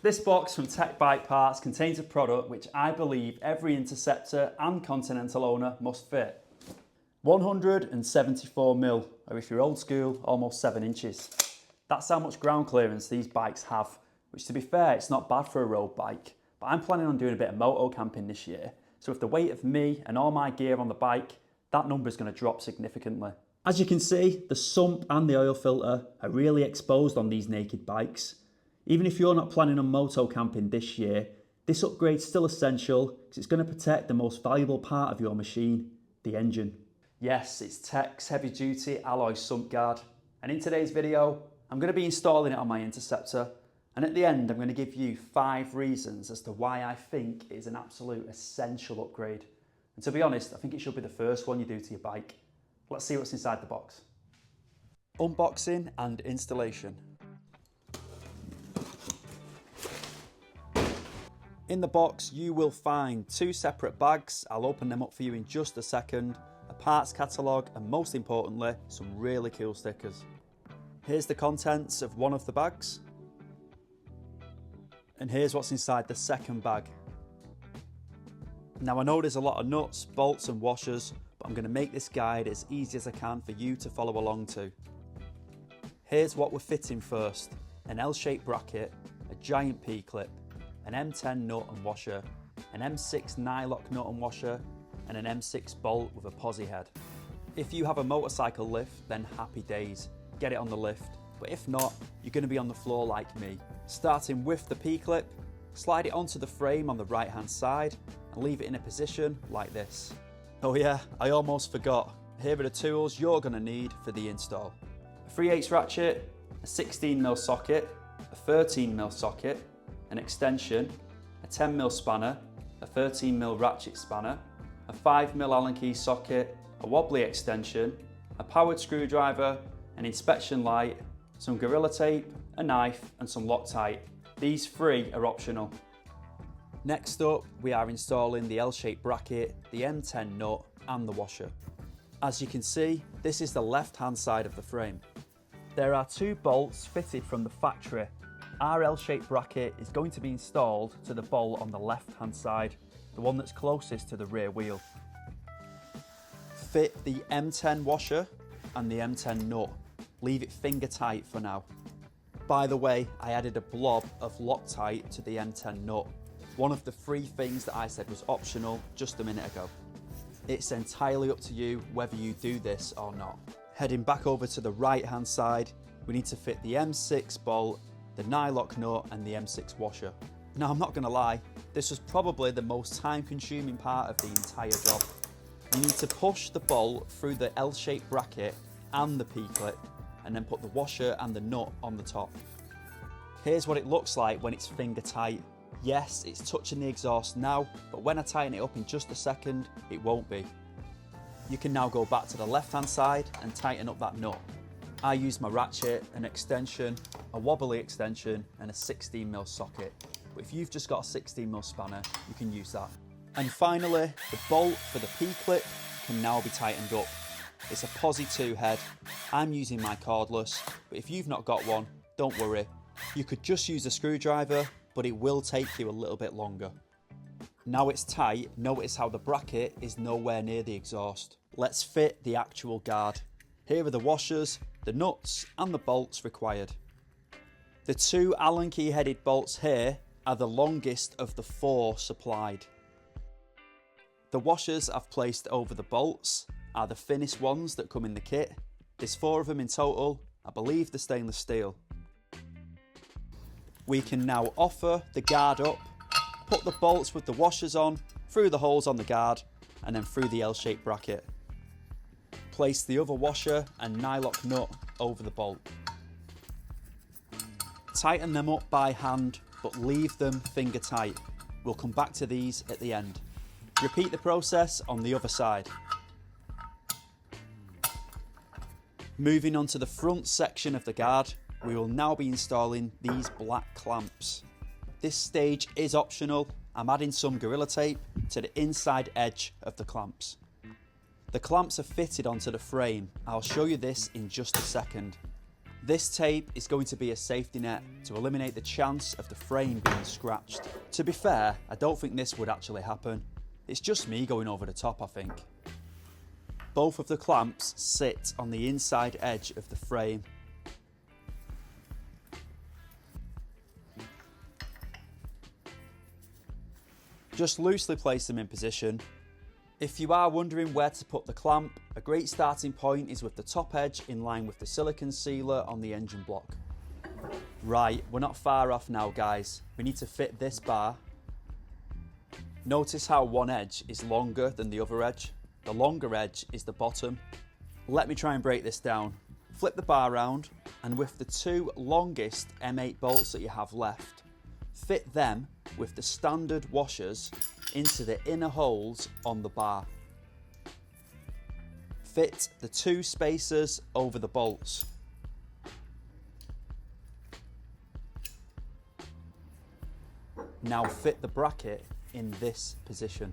This box from TEC Bike Parts contains a product which I believe every Interceptor and Continental owner must fit. 174mm, or if you're old school, almost 7 inches. That's how much ground clearance these bikes have, which to be fair, it's not bad for a road bike, but I'm planning on doing a bit of moto camping this year, so with the weight of me and all my gear on the bike, that number is going to drop significantly. As you can see, the sump and the oil filter are really exposed on these naked bikes. Even if you're not planning on moto camping this year, this upgrade's still essential because it's going to protect the most valuable part of your machine, the engine. Yes, it's TEC's heavy duty alloy sump guard, and in today's video, I'm going to be installing it on my Interceptor, and at the end I'm going to give you 5 reasons as to why I think it is an absolute essential upgrade. And to be honest, I think it should be the first one you do to your bike. Let's see what's inside the box. Unboxing and installation. In the box you will find 2 separate bags, I'll open them up for you in just a second, a parts catalogue and most importantly some really cool stickers. Here's the contents of one of the bags, and here's what's inside the second bag. Now I know there's a lot of nuts, bolts and washers, but I'm going to make this guide as easy as I can for you to follow along to. Here's what we're fitting first: an L-shaped bracket, a giant P-clip, an M10 nut and washer, an M6 nylock nut and washer, and an M6 bolt with a posi head. If you have a motorcycle lift, then happy days, get it on the lift, but if not, you're going to be on the floor like me. Starting with the P-clip, slide it onto the frame on the right hand side and leave it in a position like this. Oh yeah, I almost forgot, here are the tools you're going to need for the install. A 3/8 ratchet, a 16mm socket, a 13mm socket, an extension, a 10mm spanner, a 13mm ratchet spanner, a 5mm Allen key socket, a wobbly extension, a powered screwdriver, an inspection light, some Gorilla Tape, a knife and some Loctite. These 3 are optional. Next up, we are installing the L-shaped bracket, the M10 nut and the washer. As you can see, this is the left hand side of the frame. There are 2 bolts fitted from the factory. Our L-shaped bracket is going to be installed to the bolt on the left hand side, the one that's closest to the rear wheel. Fit the M10 washer and the M10 nut. Leave it finger tight for now. By the way, I added a blob of Loctite to the M10 nut, one of the 3 things that I said was optional just a minute ago. It's entirely up to you whether you do this or not. Heading back over to the right hand side, we need to fit the M6 bolt, the nylock nut and the M6 washer. Now I'm not going to lie, this was probably the most time consuming part of the entire job. You need to push the bolt through the L-shaped bracket and the P-clip and then put the washer and the nut on the top. Here's what it looks like when it's finger tight. Yes, it's touching the exhaust now, but when I tighten it up in just a second, it won't be. You can now go back to the left hand side and tighten up that nut. I use my ratchet, an extension, a wobbly extension and a 16mm socket. But if you've just got a 16mm spanner, you can use that. And finally, the bolt for the P-clip can now be tightened up. It's a posi 2 head. I'm using my cordless, but if you've not got one, don't worry. You could just use a screwdriver, but it will take you a little bit longer. Now it's tight, notice how the bracket is nowhere near the exhaust. Let's fit the actual guard. Here are the washers, the nuts and the bolts required. The 2 Allen key headed bolts here are the longest of the 4 supplied. The washers I've placed over the bolts are the thinnest ones that come in the kit. There's 4 of them in total. I believe they're stainless steel. We can now offer the guard up, put the bolts with the washers on, through the holes on the guard and then through the L-shaped bracket. Place the other washer and nylock nut over the bolt. Tighten them up by hand, but leave them finger tight. We'll come back to these at the end. Repeat the process on the other side. Moving on to the front section of the guard, we will now be installing these black clamps. This stage is optional. I'm adding some Gorilla Tape to the inside edge of the clamps. The clamps are fitted onto the frame. I'll show you this in just a second. This tape is going to be a safety net to eliminate the chance of the frame being scratched. To be fair, I don't think this would actually happen. It's just me going over the top, I think. Both of the clamps sit on the inside edge of the frame. Just loosely place them in position. If you are wondering where to put the clamp, a great starting point is with the top edge in line with the silicone sealer on the engine block. Right, we're not far off now, guys. We need to fit this bar. Notice how one edge is longer than the other edge. The longer edge is the bottom. Let me try and break this down. Flip the bar round, and with the two longest M8 bolts that you have left, fit them with the standard washers into the inner holes on the bar. Fit the two spacers over the bolts. Now fit the bracket in this position.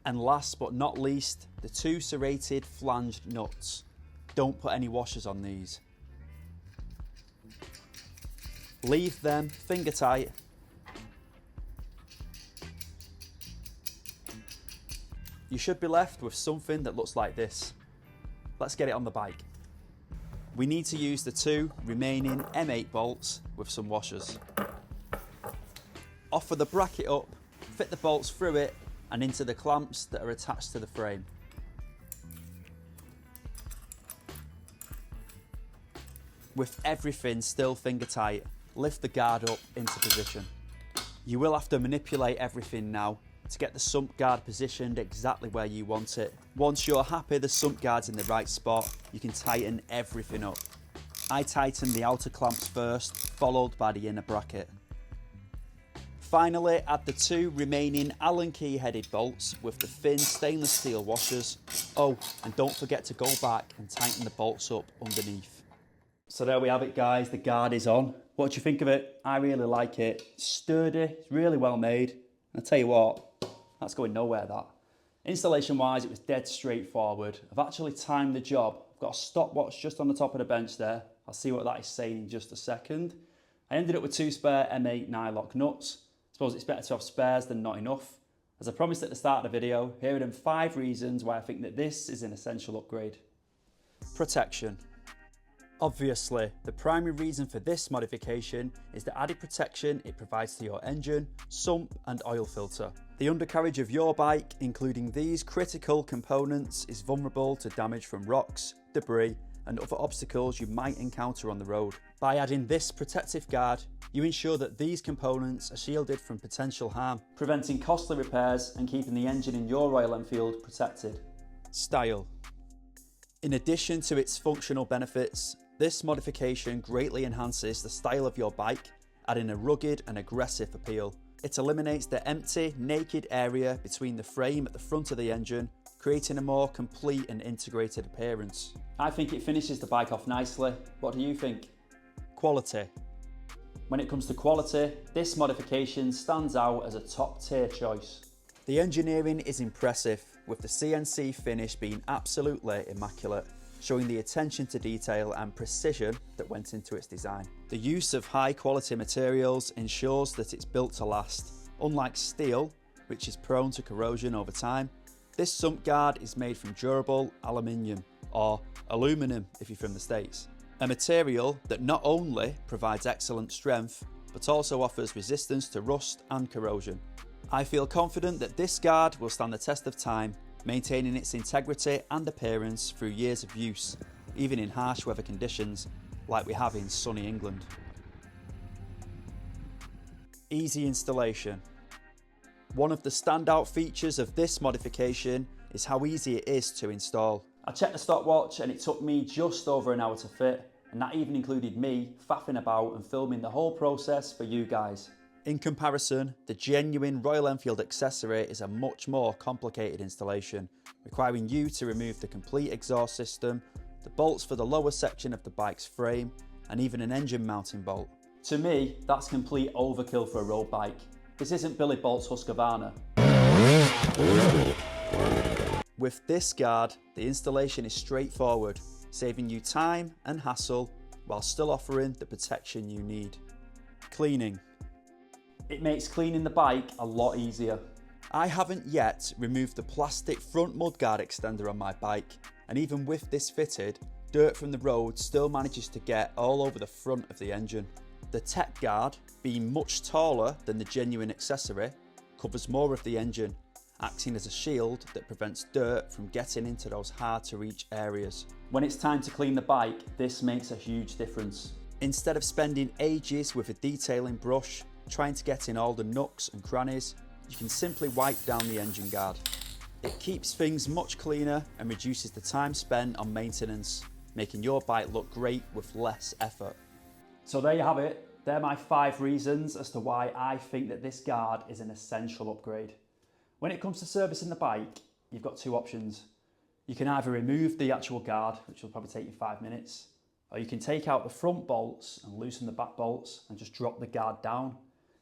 And last but not least, the two serrated flanged nuts. Don't put any washers on these. Leave them finger tight. You should be left with something that looks like this. Let's get it on the bike. We need to use the two remaining M8 bolts with some washers. Offer the bracket up, fit the bolts through it and into the clamps that are attached to the frame. With everything still finger tight, lift the guard up into position. You will have to manipulate everything now to get the sump guard positioned exactly where you want it. Once you're happy the sump guard's in the right spot, you can tighten everything up. I tighten the outer clamps first, followed by the inner bracket. Finally, add the two remaining Allen key headed bolts with the thin stainless steel washers. Oh, and don't forget to go back and tighten the bolts up underneath. So there we have it, guys, the guard is on. What do you think of it? I really like it. It's sturdy, it's really well made. And I'll tell you what, that's going nowhere, that. Installation wise, it was dead straightforward. I've actually timed the job. I've got a stopwatch just on the top of the bench there. I'll see what that is saying in just a second. I ended up with two spare M8 nylock nuts. I suppose it's better to have spares than not enough. As I promised at the start of the video, here are them 5 reasons why I think that this is an essential upgrade. Protection. Obviously, the primary reason for this modification is the added protection it provides to your engine, sump and oil filter. The undercarriage of your bike, including these critical components, is vulnerable to damage from rocks, debris and other obstacles you might encounter on the road. By adding this protective guard, you ensure that these components are shielded from potential harm, preventing costly repairs and keeping the engine in your Royal Enfield protected. Style. In addition to its functional benefits, this modification greatly enhances the style of your bike, adding a rugged and aggressive appeal. It eliminates the empty, naked area between the frame at the front of the engine, creating a more complete and integrated appearance. I think it finishes the bike off nicely. What do you think? Quality. When it comes to quality, this modification stands out as a top tier choice. The engineering is impressive, with the CNC finish being absolutely immaculate, showing the attention to detail and precision that went into its design. The use of high quality materials ensures that it's built to last. Unlike steel, which is prone to corrosion over time, this sump guard is made from durable aluminium, or aluminum if you're from the States. A material that not only provides excellent strength, but also offers resistance to rust and corrosion. I feel confident that this guard will stand the test of time, maintaining its integrity and appearance through years of use, even in harsh weather conditions like we have in sunny England. Easy installation. One of the standout features of this modification is how easy it is to install. I checked the stopwatch and it took me just over an hour to fit, and that even included me faffing about and filming the whole process for you guys. In comparison, the genuine Royal Enfield accessory is a much more complicated installation, requiring you to remove the complete exhaust system, the bolts for the lower section of the bike's frame, and even an engine mounting bolt. To me, that's complete overkill for a road bike. This isn't Billy Bolt's Husqvarna. With this guard, the installation is straightforward, saving you time and hassle while still offering the protection you need. Cleaning. It makes cleaning the bike a lot easier. I haven't yet removed the plastic front mudguard extender on my bike, and even with this fitted, dirt from the road still manages to get all over the front of the engine. The TEC guard, being much taller than the genuine accessory, covers more of the engine, acting as a shield that prevents dirt from getting into those hard to reach areas. When it's time to clean the bike, this makes a huge difference. Instead of spending ages with a detailing brush, trying to get in all the nooks and crannies, you can simply wipe down the engine guard. It keeps things much cleaner and reduces the time spent on maintenance, making your bike look great with less effort. So there you have it. They're my 5 reasons as to why I think that this guard is an essential upgrade. When it comes to servicing the bike, you've got 2 options. You can either remove the actual guard, which will probably take you 5 minutes, or you can take out the front bolts and loosen the back bolts and just drop the guard down.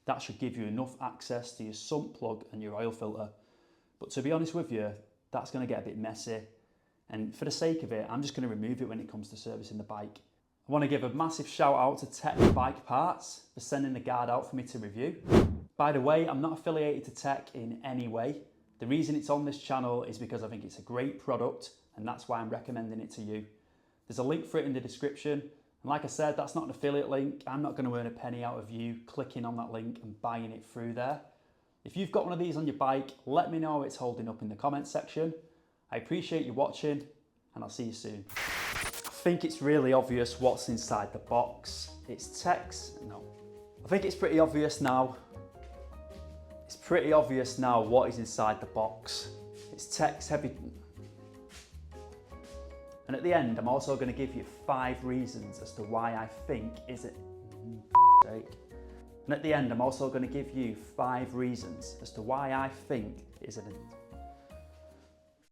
That should give you enough access to your sump plug and your oil filter. But to be honest with you, that's going to get a bit messy. And for the sake of it, I'm just going to remove it when it comes to servicing the bike. I want to give a massive shout out to TEC Bike Parts for sending the guard out for me to review. By the way, I'm not affiliated to TEC in any way. The reason it's on this channel is because I think it's a great product, and that's why I'm recommending it to you. There's a link for it in the description. And like I said, that's not an affiliate link. I'm not going to earn a penny out of you clicking on that link and buying it through there. If you've got one of these on your bike, let me know how it's holding up in the comments section. I appreciate you watching, and I'll see you soon. I think it's really obvious what's inside the box. It's TEC's, no. I think it's pretty obvious now. It's pretty obvious now what is inside the box. It's TEC's heavy. And at the end, I'm also going to give you 5 reasons as to why I think is it. And at the end, I'm also going to give you 5 reasons as to why I think is it.